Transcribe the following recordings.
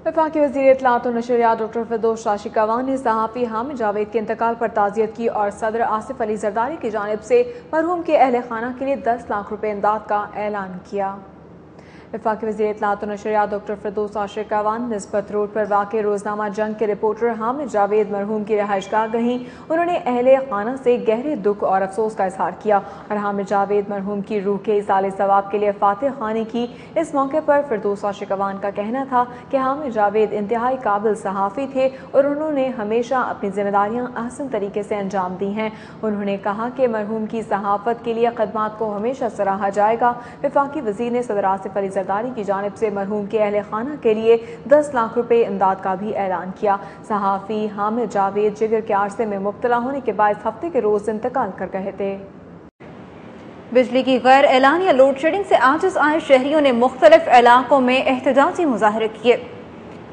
वफाकी वज़ीर इत्तलाआत और नशरियात डॉक्टर फिरदौस शाशिकावान ने सहाफ़ी हामिद जावेद के इंतकाल पर ताज़ियत की और सदर आसिफ अली जरदारी की जानिब से मरहूम के अहल खाना के लिए 10 लाख रुपए इमदाद का ऐलान किया। वफाकी वज़ीर इत्तलाआत और नशरियात डॉक्टर फिरदौस शाशिकावान निस्बत रोड पर वाक़ रोज़नामा जंग के रिपोर्टर हामिद जावेद मरहूम की रिहाइशगाह गईं। उन्होंने अहले खाना से गहरे दुख और अफसोस का इजहार किया और हामिद जावेद मरहूम की रूह के इसाले सवाब के लिए फातिह खानी की। इस मौके पर फिरदौस शाशिकावान का कहना था कि हामिद जावेद इंतहाई काबिल सहाफ़ी थे और उन्होंने हमेशा अपनी जिम्मेदारियाँ अहसन तरीके से अंजाम दी हैं। उन्होंने कहा कि मरहूम की सहाफ़त के लिए खदमात को हमेशा सराहा जाएगा। वफाकी वज़ीर ने सदर आसिफ अली जरदारी की जानिब से मरहूम के अहले खाना के लिए 10 लाख रुपए इमदाद का भी ऐलान किया। सहाफ़ी हामिद जावेद जिगर के आरसे में मुब्तला होने के बाद हफ्ते के रोज इंतकाल कर गए थे। बिजली की गैर एलानिया लोड शेडिंग से आजिज आए शहरियों ने मुख्तलिफ इलाकों में एहतजाजी मुजाहरे किए।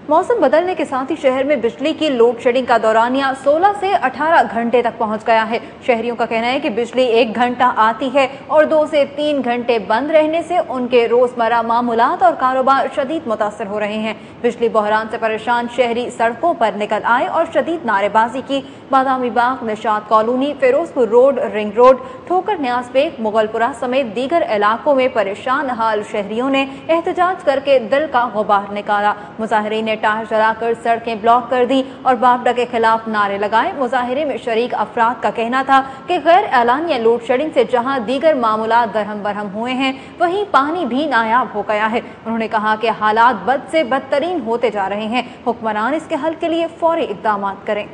मौसम बदलने के साथ ही शहर में बिजली की लोड शेडिंग का दौरानिया 16 से 18 घंटे तक पहुंच गया है। शहरियों का कहना है कि बिजली 1 घंटा आती है और 2 से 3 घंटे बंद रहने से उनके रोजमर्रा मामूलात और कारोबार शदीद मुतासर हो रहे हैं। बिजली बहरान से परेशान शहरी सड़कों पर निकल आए और शदीद नारेबाजी की। Badami Bagh, Nishat colony, Ferozepur road, ring road, Thokar Niaz bag, Mughalpura समेत दीगर इलाकों में परेशान हाल शहरियों ने एहतजाज करके दिल का गुबार निकाला। मुजाहिरीन ने टायर जलाकर सड़कें ब्लॉक कर दी और बापडा के खिलाफ नारे लगाए। मुजाहिरे में शरीक अफराद का कहना था कि गैर एलानिया लोड शेडिंग से जहां दीगर मामूलात दरहम बरहम हुए हैं, वहीं पानी भी नायाब हो गया है। उन्होंने कहा कि हालात बद से बदतरीन होते जा रहे हैं। हुक्मरान इसके हल के लिए फौरी इक़दाम करें।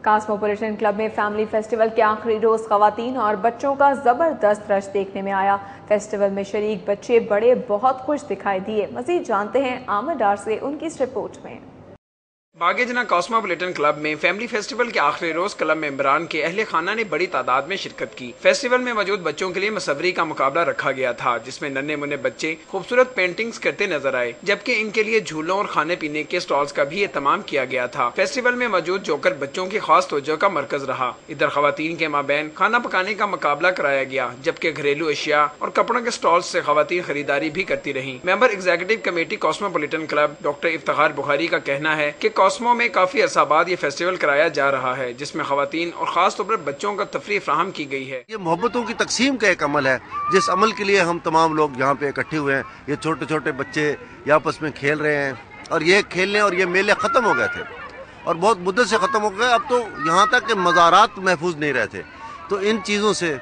कॉस्मोपॉलिटन क्लब में फैमिली फेस्टिवल के आखिरी रोज खवातीन और बच्चों का जबरदस्त रश देखने में आया। फेस्टिवल में शरीक बच्चे बड़े बहुत खुश दिखाई दिए। मजीद जानते हैं आमिर डार से उनकी इस रिपोर्ट में। बागेजना कॉस्मोपॉलिटन क्लब में फैमिली फेस्टिवल के आखिरी रोज क्लब मेंबरान के अहले खाना ने बड़ी तादाद में शिरकत की। फेस्टिवल में मौजूद बच्चों के लिए मसवरी का मुकाबला रखा गया था, जिसमें नन्हे मुन्ने बच्चे खूबसूरत पेंटिंग्स करते नजर आए, जबकि इनके लिए झूलों और खाने पीने के स्टॉल्स का भी एहतमाम किया गया था। फेस्टिवल में मौजूद जोकर बच्चों की खास तवज्जो का मरकज रहा। इधर खवातीन के माबैन खाना पकाने का मुकाबला कराया गया, जबकि घरेलू अशिया और कपड़ों के स्टॉल्स से खवातीन खरीदारी भी करती रही। Member executive committee cosmopolitan club doctor Iftikhar Bukhari का कहना है कि कॉस्मो में काफी अरसा बाद ये फेस्टिवल कराया जा रहा है, जिसमें खवातीन और खास तौर पर बच्चों का तफरीह फ्राहम की गई है। ये मोहब्बतों की तकसीम का एक अमल है, जिस अमल के लिए हम तमाम लोग यहाँ पे इकट्ठे हुए हैं। ये छोटे छोटे बच्चे आपस में खेल रहे हैं और ये खेलने और ये मेले ख़त्म हो गए थे और बहुत मुद्दत से ख़त्म हो गए। अब तो यहाँ तक कि मज़ारात महफूज नहीं रहते। तो इन चीज़ों से,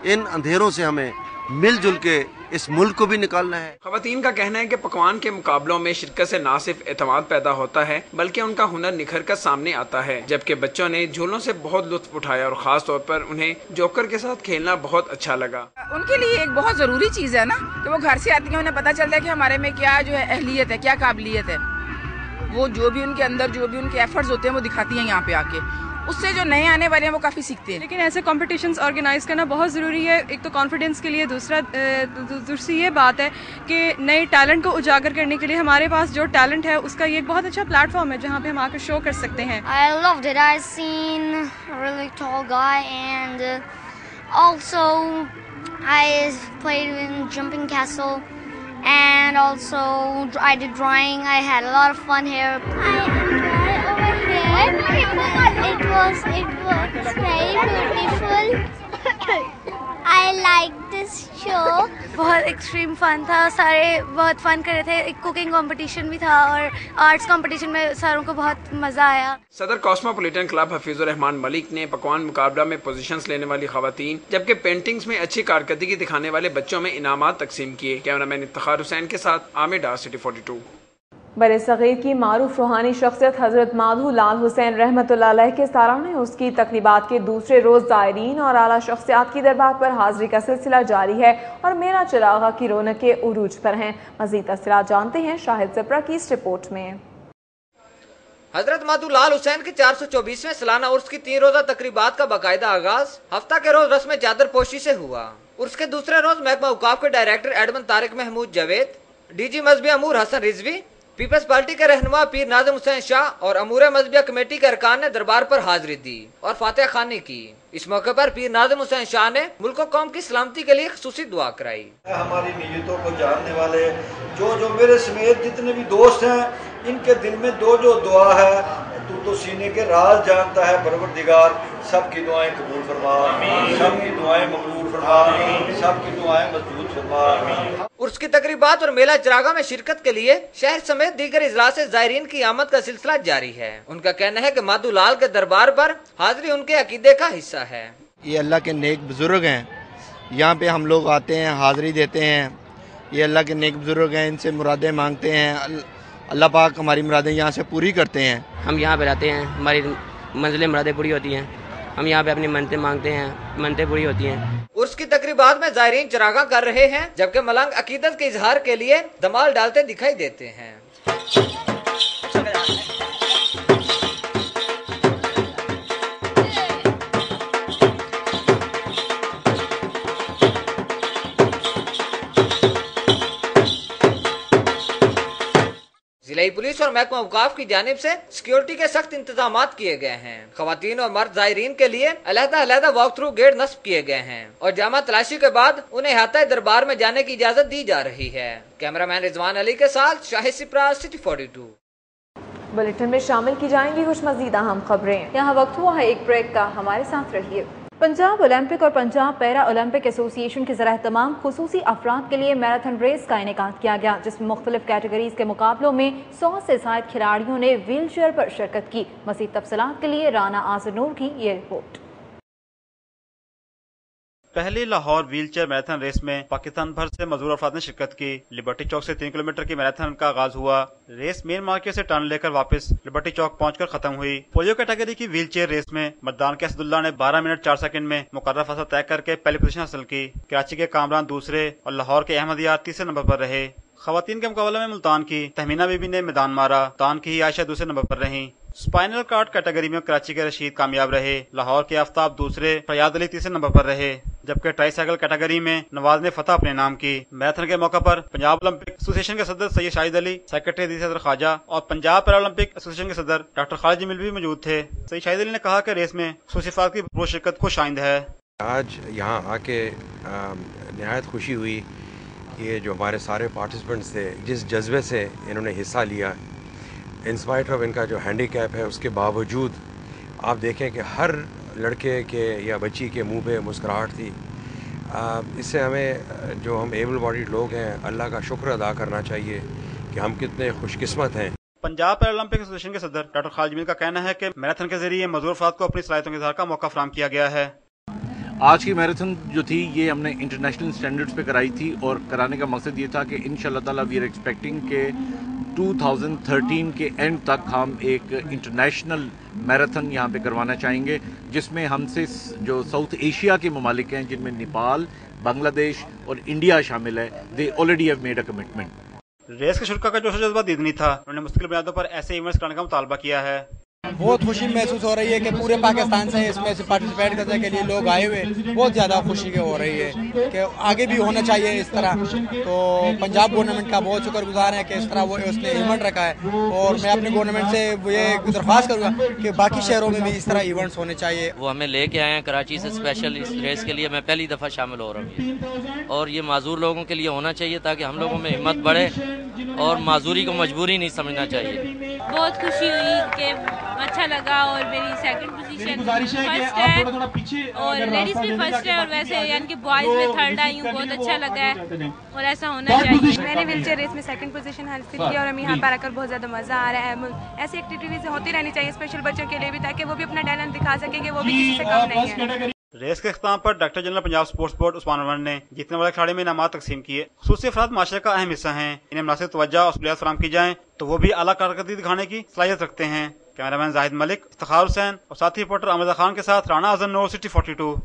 इन अंधेरों से हमें मिलजुल के इस मुल्क को भी निकालना है। खवातीन का कहना है कि पकवान के मुकाबलों में शिरकत से न सिर्फ एतमाद पैदा होता है, बल्कि उनका हुनर निखर कर सामने आता है। जबकि बच्चों ने झूलों से बहुत लुत्फ उठाया और खास तौर पर उन्हें जोकर के साथ खेलना बहुत अच्छा लगा। उनके लिए एक बहुत जरूरी चीज है ना कि वो घर से आती है, उन्हें पता चलता है कि हमारे में क्या जो है अहलियत है, क्या काबिलियत है। वो जो भी उनके अंदर जो भी उनके एफर्ट्स होते हैं वो दिखाती हैं यहाँ पे आके। उससे जो नए आने वाले हैं वो काफ़ी सीखते हैं। लेकिन ऐसे कॉम्पिटिशन्स ऑर्गेनाइज करना बहुत ज़रूरी है। एक तो कॉन्फिडेंस के लिए, दूसरी ये बात है कि नए टैलेंट को उजागर करने के लिए हमारे पास जो टैलेंट है उसका ये एक बहुत अच्छा प्लेटफॉर्म है जहाँ पे हम आकर शो कर सकते हैं। I loved it. I seen a really tall guy and also I played in jumping castle and also I did drawing. I had a lot of fun here. I enjoyed over here. It was very beautiful. I liked this show. बहुत extreme fun था, सारे बहुत fun कर रहे थे। एक cooking competition भी था और आर्ट्स कंपटीशन में सारों को बहुत मजा आया। सदर कॉस्मोपॉलिटन क्लब हफीजुर रहमान मलिक ने पकवान मुकाबला में पोजीशंस लेने वाली खवातीन, जबकि पेंटिंग्स में अच्छी कारकर्दगी दिखाने वाले बच्चों में इनामात तकसीम किए। कैमरामैन इफ्तिखार हुसैन के साथ आमिर डार, सिटी 42। बरे सगीर की मारूफ रूहानी शख्सियत हजरत माधू लाल हुसैन रहमतुल्लाह अलैह के सालाना उसकी तकरीबात के दूसरे रोज ज़ायरीन और आला शख्सियात की दरबार पर हाजिरी का सिलसिला जारी है और मेरा चिरागा की रौनकें उरूज पर हैं। मज़ीद तफसीलात जानते हैं शाहिद जबरा की इस रिपोर्ट में। हजरत माधू लाल हुसैन के 424वें सालाना उर्स की 3 रोजा तकरीबात का बाकायदा आगाज हफ्ता के रोज रस्म चादर पोशी से हुआ। उर्स के दूसरे रोज महकमा औकाफ के director admin Tariq Mahmood Javed, DG मजहबी अमूर हसन रिजवी, पीपल्स पार्टी के रहनुमा पीर नाज़िम हुसैन शाह और अमूर मजहबिया कमेटी के अरकान ने दरबार पर हाजिरी दी और फातिहा खानी की। इस मौके पर पीर नाज़िम हुसैन शाह ने मुल्क और कौम की सलामती के लिए खुसूसी दुआ कराई। हमारी नीयतों को जानने वाले जो मेरे समेत जितने भी दोस्त हैं, इनके दिल में जो दुआ है, तू तो सीने के राज जानता है परवरदिगार, सबकी दुआएं कबूल फरमा, सबकी दुआएं मकबूल फरमा, सबकी दुआएं मजबूत फरमा। उर्स की तकरीबात और मेला चरागा में शिरकत के लिए शहर समेत दीगर इजला से ज़ायरीन की आमद का सिलसिला जारी है। उनका कहना है कि माधु लाल के दरबार पर हाजिरी उनके अकीदे का हिस्सा है। ये अल्लाह के नेक बुजुर्ग हैं, यहाँ पे हम लोग आते हैं, हाजिरी देते हैं। ये अल्लाह के नेक बुजुर्ग हैं, इनसे मुरादें मांगते हैं, अल्लाह पाक हमारी मुरादें यहाँ से पूरी करते हैं। हम यहाँ पे रहते हैं, हमारी मंजिलें मुरादें पूरी होती हैं, हम यहाँ पे अपनी मन्नतें मांगते हैं, मन्नतें पूरी होती हैं। उर्स की तकरीबात में ज़ायरीन चरागा कर रहे हैं, जबकि मलंग अकीदत के इजहार के लिए धमाल डालते दिखाई देते हैं। जिला पुलिस और महकमा औकाफ की जानिब से सिक्योरिटी के सख्त इंतजाम किए गए हैं। खवातीन और मर्द ज़ायरीन के लिए अलहदा वॉक थ्रू गेट नस्ब किए गए हैं और जामा तलाशी के बाद उन्हें अहाता दरबार में जाने की इजाजत दी जा रही है। कैमरामैन रिजवान अली के साथ शाहिद सिप्रा, सिटी 42। बुलेटिन में शामिल की जाएंगी कुछ मजीद अहम खबरें। यहाँ वक्त हुआ है एक ब्रेक का, हमारे साथ रहिए। पंजाब ओलंपिक और पंजाब पैरा ओलंपिक एसोसिएशन के ज़रिए तमाम खुसूसी अफराद के लिए मैराथन रेस का इनेकाद किया गया, जिसमें मुख्तलिफ कैटेगरीज के मुकाबलों में 100 से ज़ायद खिलाड़ियों ने व्हील चेयर पर शिरकत की। मज़ीद तफसीलात के लिए राना आज़र नूर की ये रिपोर्ट। पहली Lahore wheelchair marathon race में पाकिस्तान भर से मजदूर अफराद ने शिरकत की। लिबर्टी चौक से 3 किलोमीटर की मैराथन का आगाज हुआ। रेस मेन मार्केट से टर्न लेकर वापस लिबर्टी चौक पहुंचकर खत्म हुई। पोलियो कैटेगरी की व्हील चेयर रेस में मर्दान के असदुल्ला ने 12 मिनट 4 सेकंड में मुकर्रर फासला तय करके पहली पोजीशन हासिल की। कराची के कामरान दूसरे और लाहौर के अहमद यार तीसरे नंबर पर रहे। खवातीन के मुकाबले में मुल्तान की तहमीना बीबी ने मैदान मारा। मुल्तान की ही आयशा दूसरे नंबर पर रही। स्पाइनल कार्ड कैटेगरी में कराची के रशीद कामयाब रहे। लाहौर के आफ्ताब दूसरे, फयाद अली तीसरे नंबर पर रहे, जबकि ट्राईसाइकिल कैटेगरी में नवाज ने फतह अपने नाम की। मैराथन के मौके पर पंजाब ओलंपिक एसोसिएशन के सदर सैयद शाहिद अली, सेक्रेटरी दी सदर ख्वाजा और पंजाब पैरा ओलंपिक एसोसिएशन के सदर डॉक्टर खालिद जमील भी मौजूद थे। सैयद शाहिद अली ने कहा कि रेस में खुसूसी अफराद की भरपूर शिरकत खुश आइंद है। आज यहाँ आके निहायत खुशी हुई कि जो हमारे सारे पार्टिसिपेंट्स थे, जिस जज्बे से इन्होंने हिस्सा लिया, इंस्पाइट ऑफ इनका जो हैंडीकैप है उसके बावजूद आप देखें कि हर लड़के के या बच्ची के मुंह पे मुस्कुराहट थी। इससे हमें जो हम एबल बॉडीड लोग हैं, अल्लाह का शुक्र अदा करना चाहिए कि हम कितने खुशकिस्मत हैं। पंजाब पैरा ओलंपिक एसोसिएशन के सदर डॉक्टर खालिद जमील का कहना है कि मैराथन के जरिए मजदूर अफराद को अपनी सलाहियतों के इज़हार का मौका फराहम किया गया है। आज की मैराथन जो थी ये हमने इंटरनेशनल स्टैंडर्ड्स पे कराई थी और कराने का मकसद ये था कि इंशाल्लाह ताला वी आर एक्सपेक्टिंग के 2013 के एंड तक हम एक इंटरनेशनल मैराथन यहाँ पे करवाना चाहेंगे, जिसमें हमसे जो साउथ एशिया के ममालिक हैं, जिनमें नेपाल, बांग्लादेश और इंडिया शामिल है, they already have made a commitment. Race के शुल्क का जोश जज्बा दीदनी था। उन्होंने मुस्तकिल बुनियादों पर ऐसे इवेंट्स कराने का मुतालबा किया है। बहुत खुशी महसूस हो रही है कि पूरे पाकिस्तान से इसमें से पार्टिसिपेट करने के लिए लोग आए हुए, बहुत ज़्यादा खुशी हो रही है कि आगे भी होना चाहिए इस तरह। तो पंजाब गवर्नमेंट का बहुत शुक्रगुजार है कि इस तरह वो उसने इवेंट रखा है, और मैं अपने गवर्नमेंट से ये दरख्वास्त करूँगा कि बाकी शहरों में भी इस तरह इवेंट्स होने चाहिए। वो हमें लेके आए हैं कराची से स्पेशल इस रेस के लिए। मैं पहली दफ़ा शामिल हो रहा हूँ और ये माजूर लोगों के लिए होना चाहिए ताकि हम लोगों में हिम्मत बढ़े और माजूरी को मजबूरी नहीं समझना चाहिए। बहुत खुशी हुई कि अच्छा लगा और मेरी सेकंड पोजीशन फर्स्ट है और लेडीज भी फर्स्ट है और वैसे यानी कि बॉयज में थर्ड आई हूँ। बहुत अच्छा लगा है और ऐसा होना चाहिए। मैंने व्हीलचेयर रेस में सेकंड पोजीशन हासिल की और हमें यहाँ पर आकर बहुत ज़्यादा मज़ा आ रहा है। ऐसी एक्टिविटीज़ होती रहनी चाहिए स्पेशल बच्चों के लिए भी, ताकि वो भी अपना टैलेंट दिखा सकेंगे, वो भी किसी से कम नहीं है। रेस के इख्तिताम पर director general Punjab sports board Usman Anwar ने जीतने वाले खिलाड़ी में इनामात तकसीम किए। खुसूसी अफराद माशरे का अहम हिस्सा हैं, इन्हें मुनासिब तवज्जो और सहूलियात फराहम की जाएं तो वो भी आला कारकर्दगी दिखाने की सलाहियत रखते हैं। कैमरामैन जाहिद मलिक, इफ्तिखार हुसैन और साथी रिपोर्टर अमजद खान के साथ राना आज़र नूर, सिटी 42।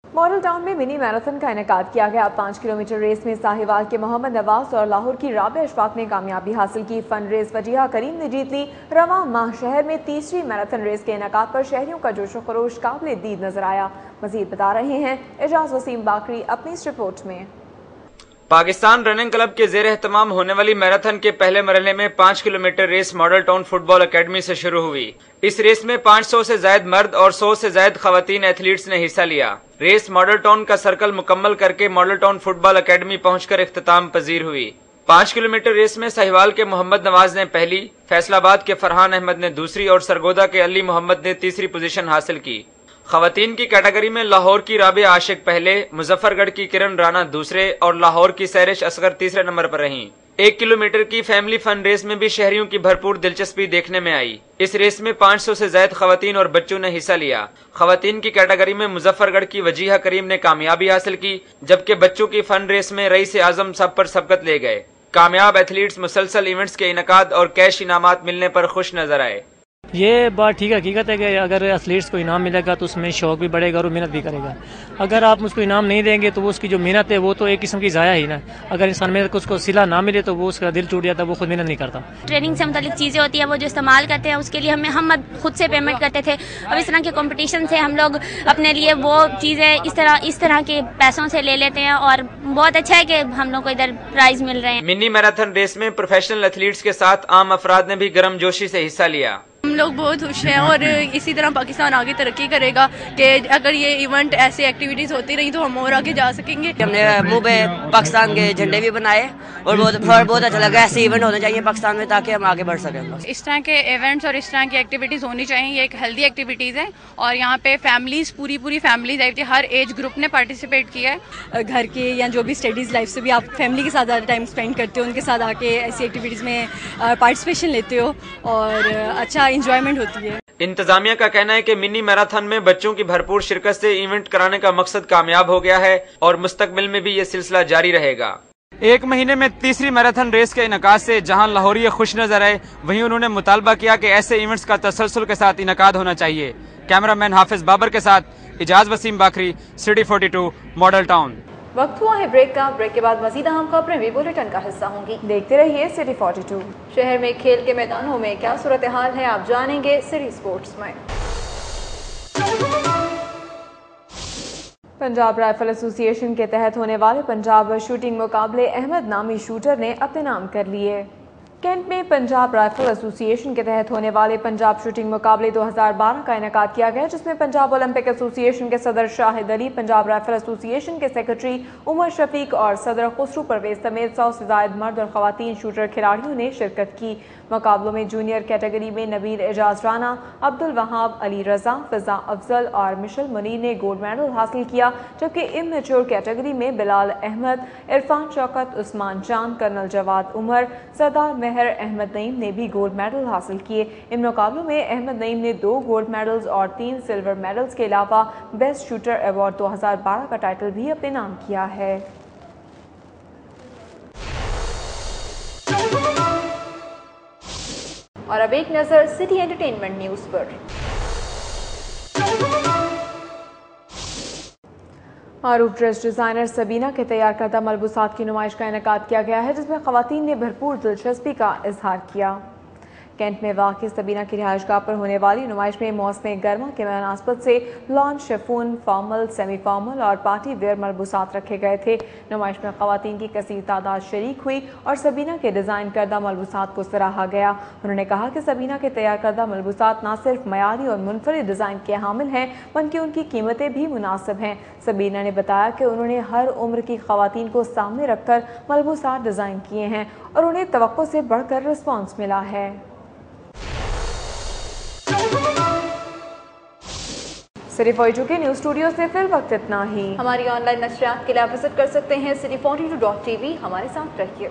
मॉडल टाउन में मिनी मैराथन का इनेकाद किया गया। 5 किलोमीटर रेस में साहिवाल के मोहम्मद नवाज और लाहौर की राबिया अशफाक ने कामयाबी हासिल की। फन रेस वजीहा करीम ने जीत ली। रवां माह शहर में तीसरी मैराथन रेस के इनेकाद पर शहरियों का जोश व खरोश काबिल दीद नजर आया। मजीद बता रहे हैं एजाज वसीम बाकरी अपनी इस रिपोर्ट में। پاکستان رننگ کلب کے زیر اہتمام ہونے والی میراتھن کے پہلے مرحلے میں 5 kilometre race model town football academy سے شروع ہوئی۔ اس ریس میں 500 سے زائد مرد اور 100 سے زائد خواتین ایتھلیٹس نے حصہ لیا۔ ریس ماڈل ٹاؤن کا سرکل مکمل کر کے model town football academy پہنچ کر اختتام پذیر ہوئی۔ 5 کلومیٹر ریس میں سہیوال کے محمد نواز نے پہلی، فیصل آباد کے فرحان احمد نے دوسری اور سرگودا کے علی محمد نے تیسری پوزیشن حاصل کی۔ خواتین کی کیٹیگری میں لاہور کی رابعہ عاشق پہلے، مظفر گڑھ کی کرن رانا دوسرے اور لاہور کی سیرش اصغر تیسرے نمبر پر رہیں۔ 1 کلومیٹر کی فیملی فن ریس میں بھی شہریوں کی بھرپور دلچسپی دیکھنے میں آئی۔ اس ریس میں 500 سے زائد خواتین اور بچوں نے حصہ لیا۔ خواتین کی کیٹیگری میں مظفر گڑھ کی وجیہہ کریم نے کامیابی حاصل کی، جبکہ بچوں کی فن ریس میں رئیس اعظم سب پر سبقت لے گئے۔ کامیاب ایتھلیٹس مسلسل ایونٹس کے انعقاد اور کیش انعامات ملنے پر خوش نظر آئے۔ یہ بات ٹھیک حقیقت ہے کہ اگر ایتھلیٹس کو انعام ملے گا تو اس میں شوق بھی بڑھے گا اور محنت بھی کرے گا۔ اگر آپ اس کو انعام نہیں دیں گے تو وہ اس کی جو محنت ہے وہ تو ایک قسم کی ضائع ہی نا۔ اگر انسان محنت کو اس کو صلہ نہ ملے تو وہ اس کا دل ٹوٹ جاتا ہے، وہ خود محنت نہیں کرتا۔ ٹریننگ سے متعلق چیزیں ہوتی ہیں وہ جو استعمال کرتے ہیں اس کے لیے ہم خود سے پیمنٹ کرتے تھے، اب اس طرح کے کمپٹیشن سے ہم لوگ اپنے لیے وہ چیزیں اس طرح کے پیسوں سے لے لیتے ہیں اور بہت اچھا ہے کہ ہم لوگ کو ادھر پرائز مل رہے ہیں۔ منی میراتھن ریس میں پروفیشنل ایتھلیٹس کے ساتھ عام افراد نے بھی گرم جوشی سے حصہ لیا۔ ہم لوگ بہت خوش ہیں اور اسی طرح پاکستان آگے ترقی کرے گا کہ اگر یہ ایونٹ ایسی ایکٹیویٹیز ہوتی رہی تو ہم اور آگے جا سکیں گے۔ ہم نے منہ پہ پاکستان کے جھنڈے بھی بنائے اور بہت اچھا لگا۔ ایسے ایونٹ ہونے چاہیے پاکستان میں تاکہ ہم آگے بڑھ سکیں۔ اس طرح کے ایونٹس اور اس طرح کی ایکٹیویٹیز ہونی چاہیے، یہ ایک ہیلدی ایکٹیویٹیز ہے اور یہاں پہ فیملیز پوری فیملیز آئی تھی، ہر ایج گروپ نے پارٹیسپیٹ کیا ہے۔ گھر کے یا جو بھی اسٹڈیز لائف سے بھی آپ فیملی کے ساتھ زیادہ ٹائم اسپینڈ کرتے ہو، ان کے ساتھ آ کے ایسی ایکٹیویٹیز میں پارٹیسپیشن لیتے ہو اور اچھا انجوائمنٹ ہوتی ہے۔ انتظامیہ کا کہنا ہے کہ منی میراتھن میں بچوں کی بھرپور شرکت سے ایونٹ کرانے کا مقصد کامیاب ہو گیا ہے اور مستقبل میں بھی یہ سلسلہ جاری رہے گا۔ 1 مہینے میں تیسری میراتھن ریس کے انعقاد سے جہاں لاہوری خوش نظر آئے، وہیں انہوں نے مطالبہ کیا کہ ایسے ایونٹس کا تسلسل کے ساتھ انعقاد ہونا چاہیے۔ کیمرہ مین حافظ بابر کے ساتھ اجاز وسیم باکری، سٹی 42 ماڈل ٹاؤن۔ وقت ہوا ہے بریک کا، بریک کے بعد مزید اہم خبریں بھی بلیٹن کا حصہ ہوں گی۔ دیکھتے رہیے سٹی 42۔ شہر میں کھیل کے میدانوں میں کیا صورتحال ہے آپ جانیں گے سٹی سپورٹس میں۔ پنجاب رائفل ایسوسی ایشن کے تحت ہونے والے پنجاب شوٹنگ مقابلے احمد نامی شوٹر نے اپنے نام کر لیے۔ کینٹ میں پنجاب رائفل ایسوسی ایشن کے تحت ہونے والے پنجاب شوٹنگ مقابلے 2012 کا انعقاد کیا گیا، جس میں پنجاب اولمپک ایسوسی ایشن کے صدر شاہد علی، پنجاب رائفل ایسوسی ایشن کے سیکرٹری عمر شفیق اور صدر خسرو پرویز سمیت 100 سے زائد مرد اور خواتین شوٹر کھلاڑیوں نے شرکت کی۔ مقابلوں میں جونیئر کیٹیگری میں نبیل اعجاز رانا، عبد الوہاب، علی رضا، فضا افضل اور مشل منیر نے گولڈ میڈل حاصل کیا، جبکہ امیچور کیٹیگری میں بلال احمد، عرفان شوکت، عثمان چاند، کرنل جواد عمر، سردار مہر احمد نعیم نے بھی گولڈ میڈل حاصل کیے۔ ان مقابلوں میں احمد نعیم نے 2 گولڈ میڈلز اور 3 سلور میڈلز کے علاوہ بیسٹ شوٹر ایوارڈ 2012 کا ٹائٹل بھی اپنے نام کیا ہے۔ اور اب ایک نظر سٹی انٹرٹینمنٹ نیوز پر۔ معروف ڈریس ڈیزائنر سبینہ کے تیار کردہ ملبوسات کی نمائش کا انعقاد کیا گیا ہے، جس میں خواتین نے بھرپور دلچسپی کا اظہار کیا۔ کینٹ میں واقع سبینہ کی رہائش گاہ پر ہونے والی نمائش میں موسم گرما کے مناسبت سے lawn, chiffon, formal, semi formal اور پارٹی ویئر ملبوسات رکھے گئے تھے۔ نمائش میں خواتین کی کثیر تعداد شریک ہوئی اور سبینہ کے ڈیزائن کردہ ملبوسات کو سراہا گیا۔ انہوں نے کہا کہ سبینہ کے تیار کردہ ملبوسات نہ صرف معیاری اور منفرد ڈیزائن کے حامل ہیں بلکہ ان کی قیمتیں بھی مناسب ہیں۔ سبینہ نے بتایا کہ انہوں نے ہر عمر کی خواتین کو سامنے رکھ کر ملبوسات ڈیزائن کیے ہیں اور انہیں توقع سے بڑھ کر رسپانس ملا ہے۔ سٹی 42 کے نیوز اسٹوڈیو سے فی الوقت اتنا ہی۔ ہماری آن لائن نشریات کے لیے وزٹ کر سکتے ہیں city42.tv۔ ہمارے ساتھ رہیے۔